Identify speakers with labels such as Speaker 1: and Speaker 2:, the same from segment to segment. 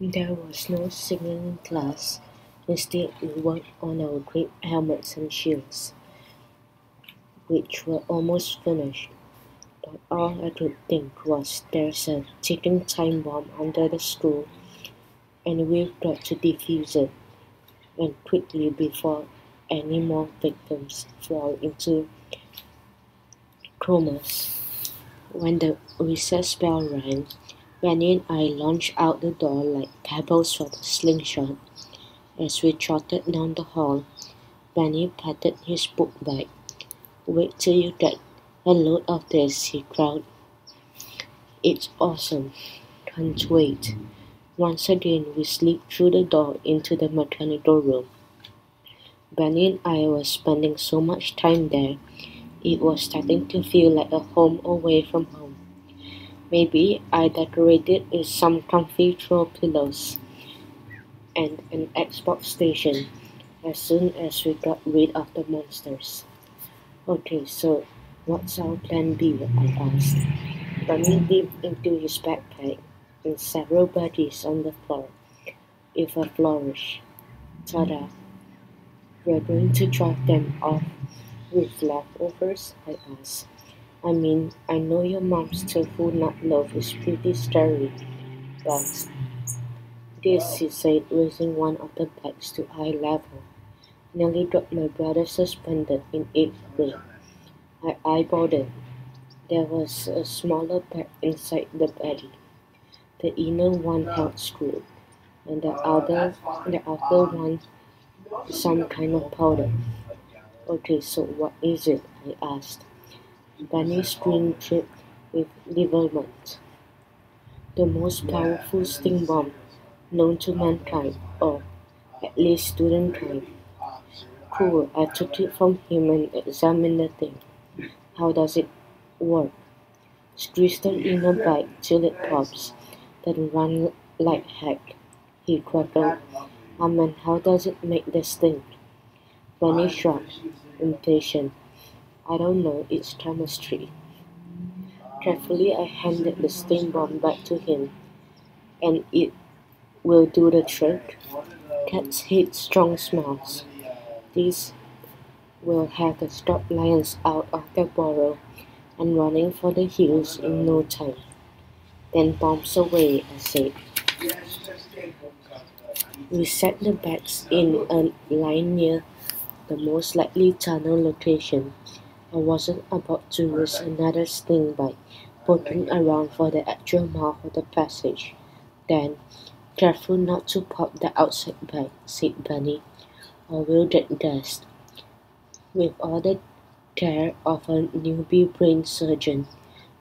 Speaker 1: There was no singing in class. Instead, we worked on our great helmets and shields, which were almost finished. But all I could think was there's a ticking time bomb under the school, and we've got to defuse it, and quickly before any more victims fall into comas. When the recess bell rang, Benny and I launched out the door like pebbles from a slingshot. As we trotted down the hall, Benny patted his book bag. "Wait till you get a load of this," he growled. "It's awesome. Can't wait." Once again we slipped through the door into the mechanical room. Benny and I were spending so much time there, it was starting to feel like a home away from home. Maybe I decorated with some comfy throw pillows and an Xbox station as soon as we got rid of the monsters. "Okay, so what's our plan B?" I asked. Bunny dipped into his backpack and several buddies on the floor with a flourish. "Ta-da! We're going to drive them off with leftovers?" I asked. "I mean, I know your mom's tofu nut loaf is pretty scary, but..." "This," he said, raising one of the bags to eye level, "nearly got my brother suspended in 8th grade." I eyeballed it. There was a smaller bag inside the body. The inner one held screw, and the outer one some kind of powder. "Okay, so what is it?" I asked. Bunny's screen dripped with liverment. "The most powerful sting bomb known to mankind, or at least student-kind." "Cool." I took it from him and examined the thing. "How does it work?" "Squeeze the inner bag till it pops, then run like heck," he grumbled. "And how does it make the sting?" Bunny shrugged, impatient. "I don't know, it's chemistry." Carefully I handed the sting bomb back to him. "And it will do the trick?" "Cats hate strong smells. This will have the Scorp-Lions out of their burrow and running for the hills in no time." "Then bombs away," I said. We set the bags in a line near the most likely tunnel location. I wasn't about to risk another sting by poking around for the actual mouth of the passage. "Then, careful not to pop the outside bag," said Bunny, "or we'll get gassed." With all the care of a newbie brain surgeon,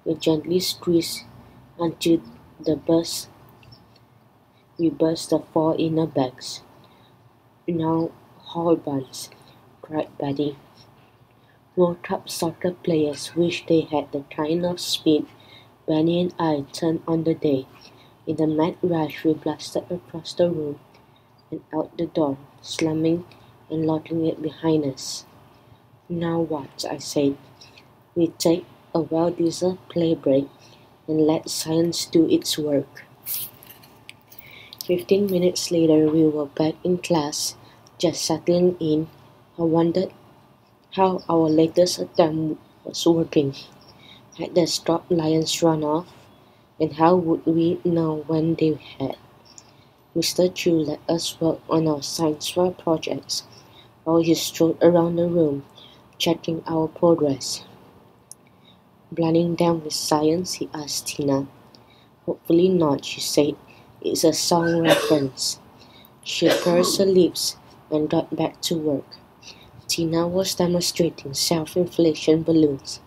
Speaker 1: we gently squeezed until we burst the 4 inner bags. "Now haul buns," cried Bunny. World Cup soccer players wish they had the kind of speed Bunny and I turned on the day. In a mad rush we blasted across the room and out the door, slamming and locking it behind us. "Now what?" I said. "We take a well-deserved play break and let science do its work." 15 minutes later we were back in class, just settling in. I wondered how our latest attempt was working. Had the Scorp-Lions run off? And how would we know when they had? Mr. Chu let us work on our science fair projects while he strode around the room, checking our progress. "Blinding them with science?" he asked Tina. "Hopefully not," she said. "It's a song reference." She pursed her lips and got back to work. Tina was demonstrating self-inflation balloons.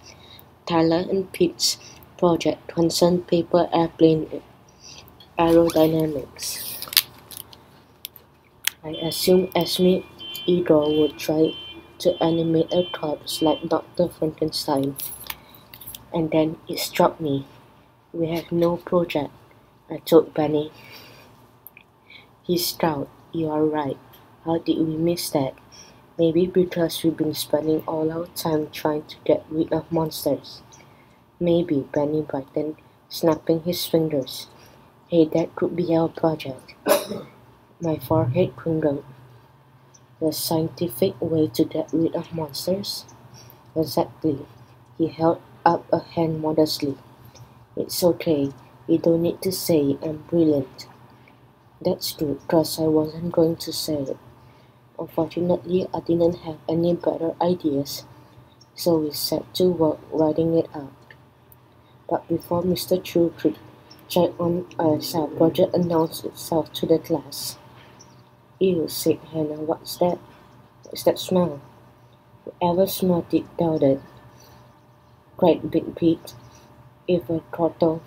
Speaker 1: Tyler and Pete's project concerned paper airplane aerodynamics. I assumed Esme Eagle would try to animate a corpse like Dr. Frankenstein. And then it struck me. "We have no project," I told Benny. He scowled. "You are right. How did we miss that?" "Maybe because we've been spending all our time trying to get rid of monsters." "Maybe," Benny brightened, snapping his fingers. Hey, that could be our project. My forehead twinkled. The scientific way to get rid of monsters? Exactly. He held up a hand modestly. It's okay. You don't need to say I'm brilliant. That's good, 'cause I wasn't going to say it. Unfortunately, I didn't have any better ideas, so we set to work writing it out. But before Mr. Chu could check on us, our project announced itself to the class. Ew, said Hannah, what's that? What's that smell? Whoever smelled it doubted, cried Big Pete. If a turtle.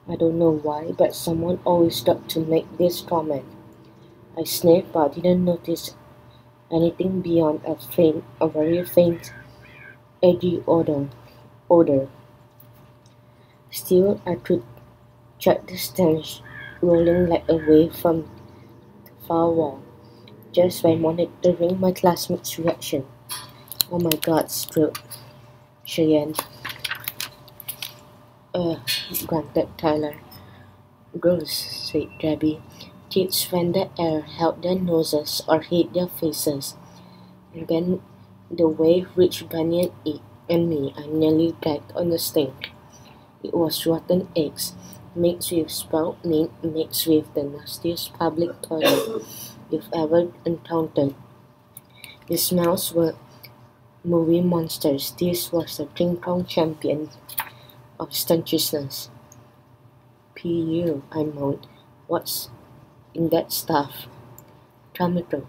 Speaker 1: I don't know why, but someone always got to make this comment. I sniffed but didn't notice anything beyond a very faint, eggy odor. Still, I could track the stench rolling like a wave from the far wall, just by monitoring my classmates' reaction. Oh my God, stroke, Cheyenne. Ugh, grunted Tyler. Gross, said Debbie. Kids when the air held their noses or hit their faces. And then the wave reached Benny and me. I nearly gagged on the stink. It was rotten eggs, mixed with spoiled meat, mixed with the nastiest public toilet you've ever encountered. The smells were movie monsters. This was the King Kong champion of stenciousness. Pu, I moaned. What's in that stuff? Tomato,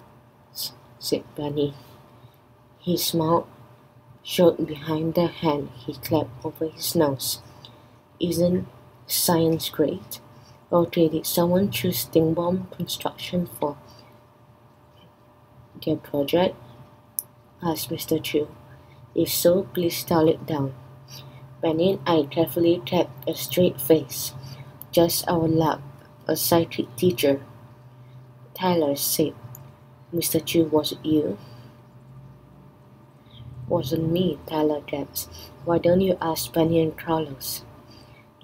Speaker 1: said Benny. His mouth showed behind the hand he clapped over his nose. Isn't science great? Okay, did someone choose steam bomb construction for their project? Asked Mr. Chu. If so, please tell it down. Benny and I carefully kept a straight face. Just our luck, a psychic teacher. Tyler said. Mr. Chu, was it you? Wasn't me, Tyler gasped. Why don't you ask Benny and Carlos?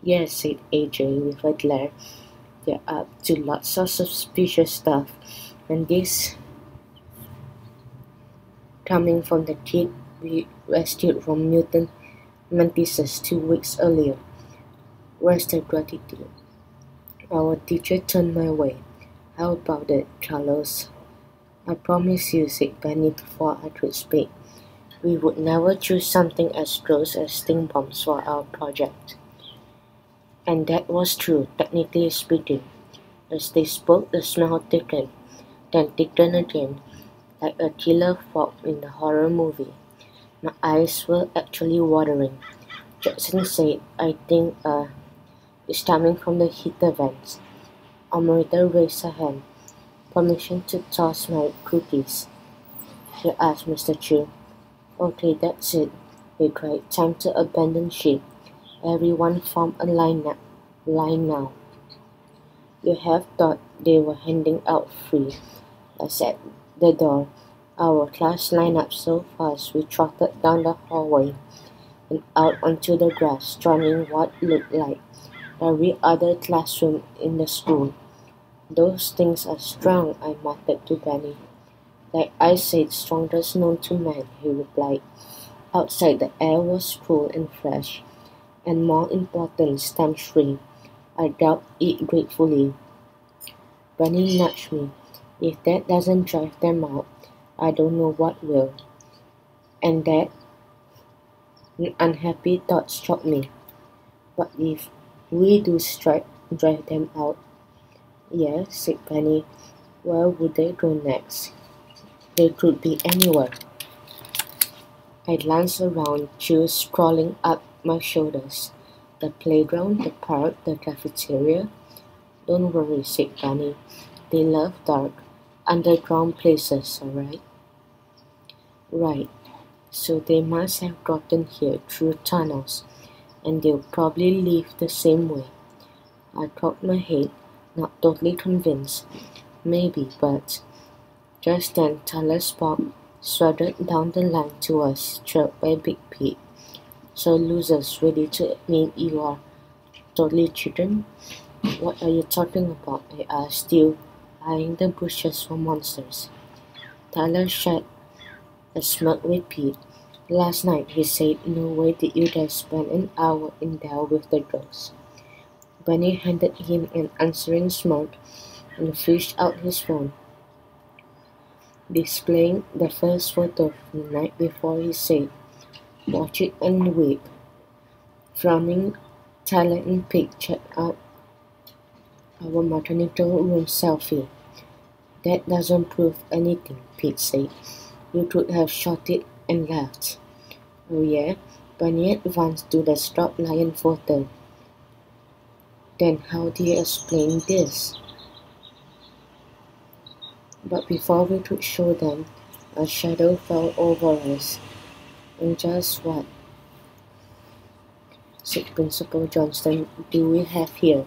Speaker 1: Yes, said AJ with a glare. They're up to lots of suspicious stuff, and this coming from the kid we rescued from mutant mantises 2 weeks earlier. Where's the gratitude? Our teacher turned my way. How about it, Carlos? I promise you, said Benny before I could speak, we would never choose something as gross as steam bombs for our project. And that was true, technically speaking. As they spoke, the smell thickened, then thickened again, like a killer fog in the horror movie. My eyes were actually watering. Jackson said, I think, it's coming from the heater vents. Amrita raised her hand. Permission to toss my cookies? She asked Mr. Chu. Okay, that's it, he cried. Time to abandon ship. Everyone form a line now. You have thought they were handing out free. I said the door. Our class lined up so fast we trotted down the hallway and out onto the grass, joining what looked like every other classroom in the school. Those things are strong, I muttered to Benny. Like I said, strongest known to man, he replied. Outside the air was cool and fresh, and more important, stench-free. I grabbed it gratefully. Benny nudged me. If that doesn't drive them out, I don't know what will. And that unhappy thought struck me. What if we do drive them out? Yes, said Benny. Where would they go next? They could be anywhere. I glanced around, chills crawling up my shoulders. The playground, the park, the cafeteria. Don't worry, said Benny. They love dark, underground places, alright? Right. So they must have gotten here through tunnels, and they'll probably leave the same way. I cocked my head, not totally convinced. Maybe, but just then Tyler Spock swaggered down the line to us, trailed by Big Pete. So losers ready to admit you are totally chicken? What are you talking about? I asked, still eyeing the bushes for monsters. Tyler shed a smirk with Pete. Last night, he said, no way did you guys spend an hour in there with the girls. Benny handed him an answering smirk and fished out his phone, displaying the first photo from the night before. He said, watch it and weep. Frowning, Tyler and Pete checked out our maternity room selfie. That doesn't prove anything, Pete said. You could have shot it and left. Oh yeah? Bunny advanced to the Scorp-Lion photo. Then how do you explain this? But before we could show them, a shadow fell over us. And just what, said Principal Johnston, do we have here?